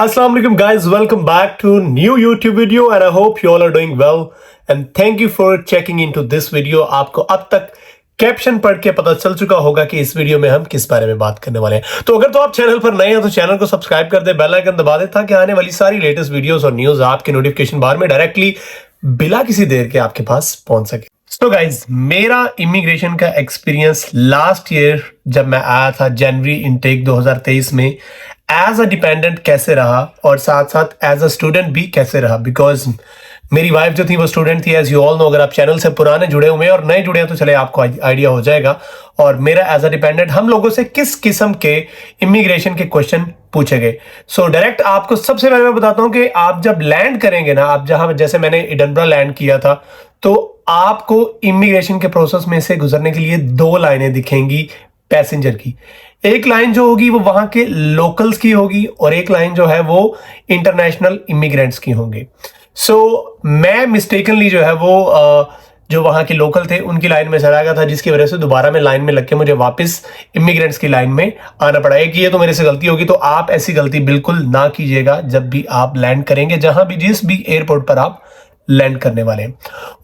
Assalamu alaikum guys, welcome back to new YouTube video and I hope you all are doing well and thank you for checking into this video। आपको अब तक caption पढ़ के पता चल चुका होगा कि इस वीडियो में हम किस बारे में बात करने वाले हैं। तो अगर तो आप चैनल पर नए हैं तो चैनल को सब्सक्राइब कर दे, बेल आइकन दबा दे ताकि आने वाली सारी लेटेस्ट वीडियोस और न्यूज आपके नोटिफिकेशन बार में डायरेक्टली बिना किसी देर के आपके पास पहुंच सके। तो गाइज, मेरा इमिग्रेशन का एक्सपीरियंस लास्ट ईयर जब मैं आया था जनवरी इनटेक 2023 में एज अ डिपेंडेंट कैसे रहा और साथ साथ एज अ स्टूडेंट भी कैसे रहा, बिकॉज मेरी वाइफ जो थी वो स्टूडेंट थी। एज यू ऑल नो, अगर आप चैनल से पुराने जुड़े हुए हैं और नए जुड़े हैं तो चले आपको आइडिया हो जाएगा। और मेरा एज अ डिपेंडेंट हम लोगों से किस किस्म के इमिग्रेशन के क्वेश्चन पूछे गए। सो डायरेक्ट आपको सबसे पहले मैं बताता हूं कि आप जब लैंड करेंगे ना, आप जहां जैसे मैंने एडिनबरा लैंड किया था, तो आपको इमिग्रेशन के प्रोसेस में से गुजरने के लिए दो लाइनें दिखेंगी पैसेंजर की। एक लाइन जो होगी वो वहां के लोकल्स की होगी और एक लाइन जो है वो इंटरनेशनल इमिग्रेंट्स की होंगी। सो मैं मिस्टेकनली जो है वो जो वहां के लोकल थे उनकी लाइन में चला गया था, जिसकी वजह से दोबारा मैं लाइन में लग के मुझे वापस इमिग्रेंट्स की लाइन में आना पड़ा। एक ये तो मेरे से गलती होगी, तो आप ऐसी गलती बिल्कुल ना कीजिएगा जब भी आप लैंड करेंगे, जहां भी जिस भी एयरपोर्ट पर आप लैंड करने वाले हैं।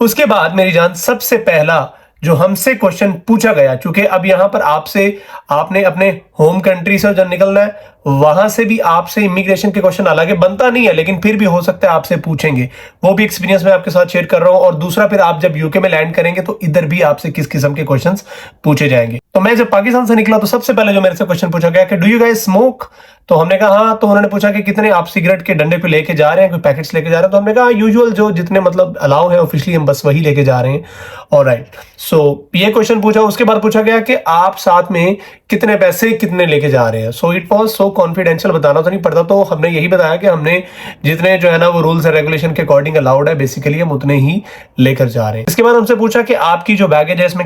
उसके बाद मेरी जान, सबसे पहला जो हमसे क्वेश्चन पूछा गया, चूंकि अब यहां पर आपने अपने होम कंट्री से जब निकलना है, वहां से भी आपसे इमिग्रेशन के क्वेश्चन, हालांकि बनता नहीं है लेकिन फिर भी हो सकता है आपसे पूछेंगे, वो भी एक्सपीरियंस मैं आपके साथ शेयर कर रहा हूं। और दूसरा, फिर आप जब यूके में लैंड करेंगे तो इधर भी आपसे किस किस्म के क्वेश्चंस पूछे जाएंगे। तो मैं जब पाकिस्तान से निकला तो सबसे पहले जो मेरे से क्वेश्चन पूछा गया कि डू यू गाइस स्मोक, तो हमने कहा हाँ। तो उन्होंने पूछा कि कितने आप सिगरेट के डंडे पे लेके जा रहे हैं, कोई पैकेट्स लेके जा रहे हैं, तो हमने कहा यूजुअल जो जितने मतलब अलाउ है ऑफिशियली हम बस वही लेके जा रहे हैं। ऑलराइट, सो ये क्वेश्चन पूछा। उसके बाद पूछा गया कि आप साथ में कितने पैसे कितने लेके जा रहे हैं। सो इट वाज सो कॉन्फिडेंशियल, बताना तो नहीं पड़ता, तो हमने यही बताया कि हमने जितने जो है ना वो रूल्स एंड रेगुलेशन के अकॉर्डिंग अलाउड है, बेसिकली हम उतने ही लेकर जा रहे हैं। इसके बाद हमसे पूछा कि आपकी जो बैगेज है इसमें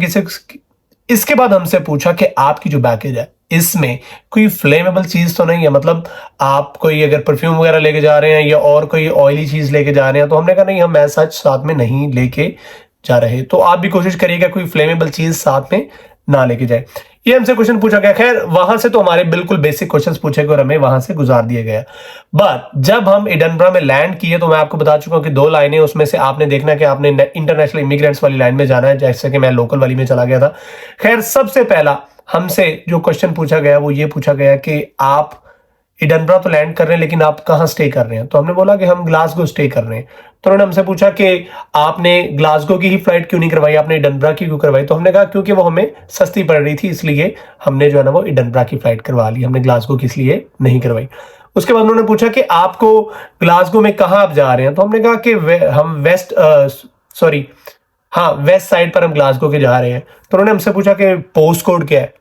इसके बाद हमसे पूछा कि आपकी जो बैगेज है इसमें कोई फ्लेमेबल चीज तो नहीं है, मतलब आप कोई अगर परफ्यूम वगैरह लेके जा रहे हैं या और कोई ऑयली चीज लेके जा रहे हैं। तो हमने कहा नहीं, हम ऐसा साथ में नहीं लेके जा रहे, तो आप भी कोशिश करिएगा कोई फ्लेमेबल चीज साथ में ना लेके जाए। ये हमसे क्वेश्चन पूछा गया। खैर, वहां से तो हमारे बिल्कुल बेसिक क्वेश्चंस पूछे गए और हमें वहां से गुजार दिया गया। बट जब हम एडिनबरा में लैंड किए तो मैं आपको बता चुका हूं कि दो लाइनें, उसमें से आपने देखना कि आपने इंटरनेशनल इमिग्रेंट्स वाली लाइन में जाना है, जैसे कि मैं लोकल वाली में चला गया था। खैर, सबसे पहला हमसे जो क्वेश्चन पूछा गया वो ये पूछा गया कि आप एडिनबरा तो लैंड कर रहे हैं लेकिन आप कहाँ स्टे कर रहे हैं। तो हमने बोला कि हम ग्लासगो स्टे कर रहे हैं। तो उन्होंने हमसे पूछा कि आपने ग्लासगो की ही फ्लाइट क्यों नहीं करवाई, आपने एडिनबरा की क्यों करवाई। तो हमने कहा क्योंकि वो हमें सस्ती पड़ रही थी, इसलिए हमने जो है ना वो एडिनबरा की फ्लाइट करवा ली, हमने ग्लासगो की इसलिए नहीं करवाई। उसके बाद उन्होंने पूछा कि आपको ग्लासगो में कहाँ आप जा रहे हैं। तो हमने कहा कि हम वेस्ट साइड पर हम ग्लासगो के जा रहे हैं। तो उन्होंने हमसे पूछा कि पोस्ट कोड क्या है,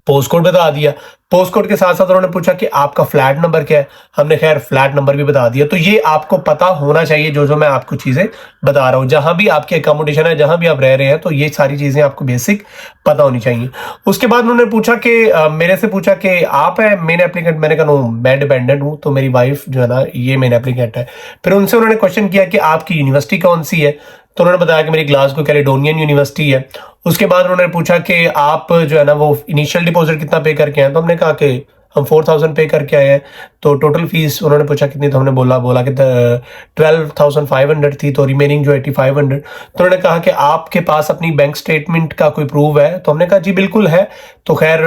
पोस्ट कोड बता दिया। पोस्ट कोड के साथ साथ उन्होंने पूछा कि आपका फ्लैट नंबर क्या है, हमने खैर फ्लैट नंबर भी बता दिया। तो ये आपको पता होना चाहिए, जो मैं आपको चीजें बता रहा हूं, जहां भी आपकी अकोमोडेशन है, जहां भी आप रह रहे हैं, तो ये सारी चीजें आपको बेसिक पता होनी चाहिए। उसके बाद उन्होंने पूछा कि मेरे से पूछा कि आप है मेन एप्लीकेंट। मैंने कहा नो, मैं डिपेंडेंट हूं, तो मेरी वाइफ जो है ना ये मेन एप्लीकेंट है। फिर उनसे उन्होंने क्वेश्चन किया कि आपकी यूनिवर्सिटी कौन सी है। तो उन्होंने बताया कि मेरी ग्लासगो कैलेडोनियन यूनिवर्सिटी है। उसके बाद उन्होंने पूछा कि आप जो है ना वो इनिशियल डिपॉजिट कितना पे करके आए। तो हमने कहा कि हम 4000 पे करके आए हैं। तो टोटल फीस उन्होंने पूछा कितनी, तो हमने बोला कि 12,500 थी, तो रिमेनिंग जो 8500। तो उन्होंने कहा कि आपके पास अपनी बैंक स्टेटमेंट का कोई प्रूफ है। तो हमने कहा जी बिल्कुल है। तो खैर,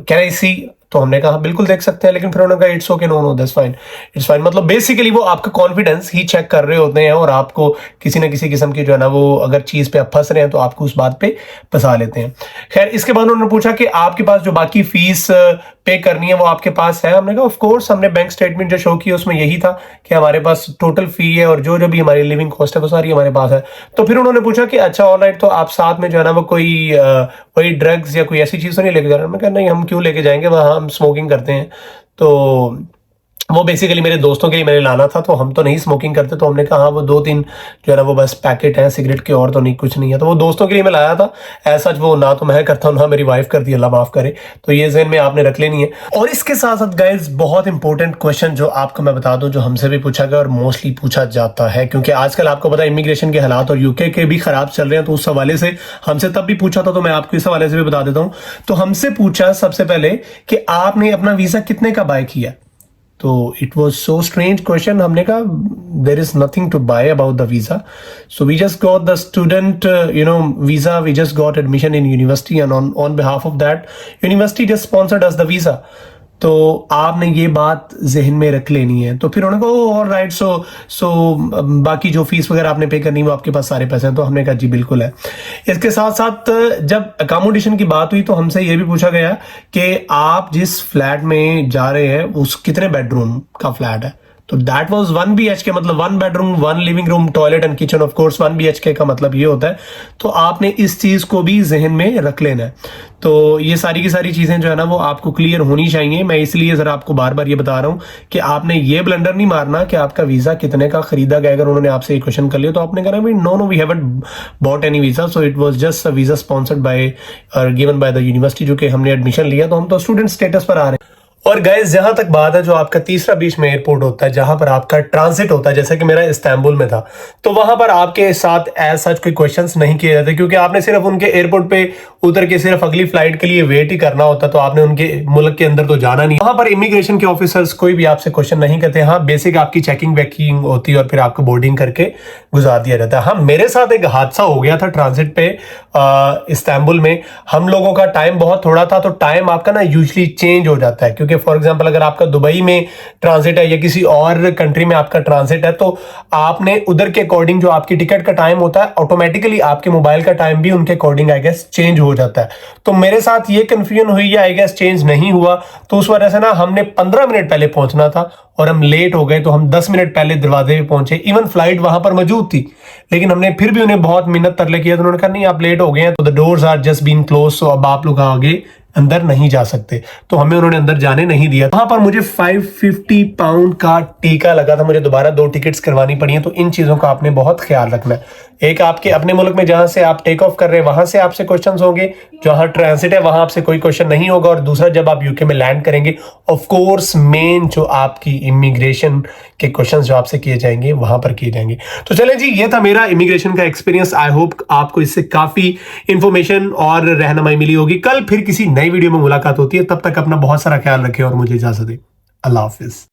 कैन आई सी, तो हमने कहा बिल्कुल देख सकते हैं। लेकिन फिर उन्होंने कहा it's okay, no that's fine, it's fine. मतलब बेसिकली वो आपका कॉन्फिडेंस ही चेक कर रहे होते हैं और आपको किसी ना किसी किस्म की जो है ना वो अगर चीज पे आप फंस रहे हैं तो आपको उस बात पे फंसा लेते हैं। खैर, इसके बाद उन्होंने पूछा कि आपके पास जो बाकी फीस पे करनी है वो आपके पास है। हमने कहा ऑफ कोर्स, हमने बैंक स्टेटमेंट जो शो की उसमें यही था कि हमारे पास टोटल फी है और जो भी हमारी लिविंग कॉस्ट है वो सारी हमारे पास है। तो फिर उन्होंने पूछा कि अच्छा ऑलराइट, तो आप साथ में जो है ना वो कोई ड्रग्स या कोई ऐसी चीज तो नहीं लेके जा रहे। मैं कहा नहीं, हम क्यों लेके जाएंगे, वहां हम स्मोकिंग करते हैं। तो वो बेसिकली मेरे दोस्तों के लिए मैंने लाना था, तो हम तो नहीं स्मोकिंग करते। तो हमने कहा हाँ, वो 2-3 जो है ना वो बस पैकेट हैं सिगरेट के, और तो नहीं, कुछ नहीं है। तो वो दोस्तों के लिए मैं लाया था। ऐसा वो ना तो मैं करता हूँ ना मेरी वाइफ करती है, अल्लाह माफ करे। तो ये ज़हन में आपने रख लेनी है। और इसके साथ साथ गाइज, बहुत इंपॉर्टेंट क्वेश्चन जो आपको मैं बता दूं, जो हमसे भी पूछा गया और मोस्टली पूछा जाता है, क्योंकि आजकल आपको पता है इमिग्रेशन के हालात और यूके के भी खराब चल रहे हैं। तो उस हवाले से हमसे तब भी पूछा था, तो मैं आपको इस हवाले से भी बता देता हूँ। तो हमसे पूछा सबसे पहले कि आपने अपना वीजा कितने का बाय किया। तो it was so strange question. हमने कहा there is nothing to buy about the visa, so we just got the student visa, we just got admission in university and on behalf of that university just sponsored us the visa. तो आपने ये बात जहन में रख लेनी है. तो फिर उन्होंने कहा ऑल राइट, सो बाकी जो फीस वगैरह आपने पे करनी है वो आपके पास सारे पैसे हैं. तो हमने कहा जी बिल्कुल है. इसके साथ साथ जब अकोमोडेशन की बात हुई तो हमसे ये भी पूछा गया कि आप जिस फ्लैट में जा रहे हैं उस कितने बेडरूम का फ्लैट है. तो दैट वाज 1 BHK, मतलब 1 bedroom 1 living room toilet and kitchen. Of course 1 BHK का मतलब ये होता है. तो आपने इस चीज को भी जहन में रख लेना है. तो ये सारी की सारी चीजें जो है ना वो आपको क्लियर होनी चाहिए. मैं इसलिए जरा आपको बार बार ये बता रहा हूं कि आपने ये ब्लंडर नहीं मारना कि आपका वीजा कितने का खरीदा गया. अगर उन्होंने आपसे ये क्वेश्चन कर लिया तो आपने कहा भाई no we haven't bought any visa, so it was just a visa sponsored by और गिवन बाय द यूनिवर्सिटी, जो कि हमने एडमिशन लिया तो हम तो स्टूडेंट स्टेटस पर आ रहे हैं. और गाइस जहां तक बात है, जो आपका तीसरा बीच में एयरपोर्ट होता है जहां पर आपका ट्रांजिट होता है, जैसे कि मेरा इस्तांबुल में था, तो वहां पर आपके साथ एज सच कोई क्वेश्चंस नहीं किए जाते, क्योंकि आपने सिर्फ उनके एयरपोर्ट पे उतर के सिर्फ अगली फ्लाइट के लिए वेट ही करना होता. तो आपने उनके मुल्क के अंदर तो जाना नहीं. वहां पर इमिग्रेशन के ऑफिसर्स कोई भी आपसे क्वेश्चन नहीं करते. हाँ, बेसिक आपकी चेकिंग वेकिंग होती है और फिर आपको बोर्डिंग करके गुजार दिया जाता है. हाँ, मेरे साथ एक हादसा हो गया था ट्रांजिट पे इस्तांबुल में. हम लोगों का टाइम बहुत थोड़ा था, तो टाइम आपका ना यूजली चेंज हो जाता है, क्योंकि फॉर एग्जांपल अगर आपका दुबई में ट्रांजिट है या किसी और कंट्री में आपका ट्रांजिट है, तो आपने उधर के अकॉर्डिंग जो आपकी टिकट का टाइम होता है, ऑटोमेटिकली आपके मोबाइल का टाइम भी उनके अकॉर्डिंग आई गेस चेंज हो जाता है. तो मेरे साथ ये कंफ्यूजन हुई या आई गेस चेंज नहीं हुआ. तो उस वजह से ना हमने 15 मिनट पहले पहुंचना था और हम लेट हो गए, तो हम 10 मिनट पहले दरवाजे पे पहुंचे. इवन फ्लाइट वहां पर मौजूद थी, लेकिन हमने फिर भी उन्हें बहुत मिन्नत तरले किया. तो उन्होंने कहा नहीं आप लेट हो गए हैं, तो the doors are just been close, so अब आप लोग आगे अंदर नहीं जा सकते. तो हमें उन्होंने अंदर जाने नहीं दिया. वहां पर मुझे 550 पाउंड का टीका लगा था. मुझे दोबारा 2 टिकट्स करवानी पड़ी हैं. तो इन चीजों का आपने बहुत ख्याल रखना है. एक आपके अपने मुल्क में जहां से आप टेक ऑफ कर रहे हैं वहां से आपसे क्वेश्चंस होंगे, जहां ट्रांजिट है वहां आपसे कोई क्वेश्चन नहीं होगा. और दूसरा जब आप यूके में लैंड करेंगे, ऑफ कोर्स मेन जो आपकी इमिग्रेशन के क्वेश्चंस जो आपसे किए जाएंगे वहां पर किए जाएंगे. तो चलें जी, ये था मेरा इमिग्रेशन का एक्सपीरियंस. आई होप आपको इससे काफी इंफॉर्मेशन और रहनुमाई मिली होगी. कल फिर किसी नई वीडियो में मुलाकात होती है. तब तक अपना बहुत सारा ख्याल रखें और मुझे इजाजत दें. अल्लाह हाफिज.